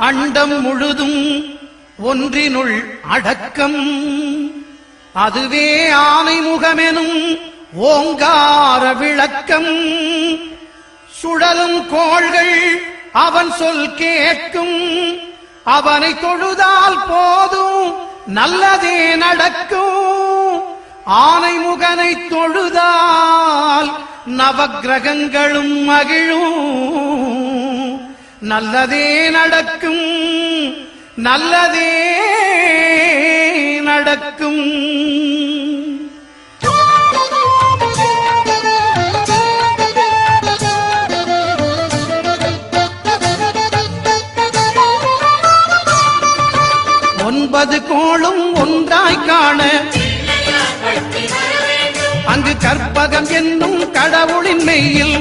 அண்டம் முழுதும் ஒன்றினுள் அடக்கம். அதுவே ஆனை முகமெனும் ஓங்கார விளக்கம். சுழலும் கோள்கள் அவன் சொல் கேட்கும். அவனை தொழுதால் போதும் நல்லதே நடக்கும். ஆனை முகனை தொழுதால் நவக்கிரகங்களும் மகிழும். நல்லதே நடக்கும், நல்லதே நடக்கும். ஒன்பது கோளும் ஒன்றாய் காண அங்கு கற்பகம் என்னும் கடவுளின் மெய்யில்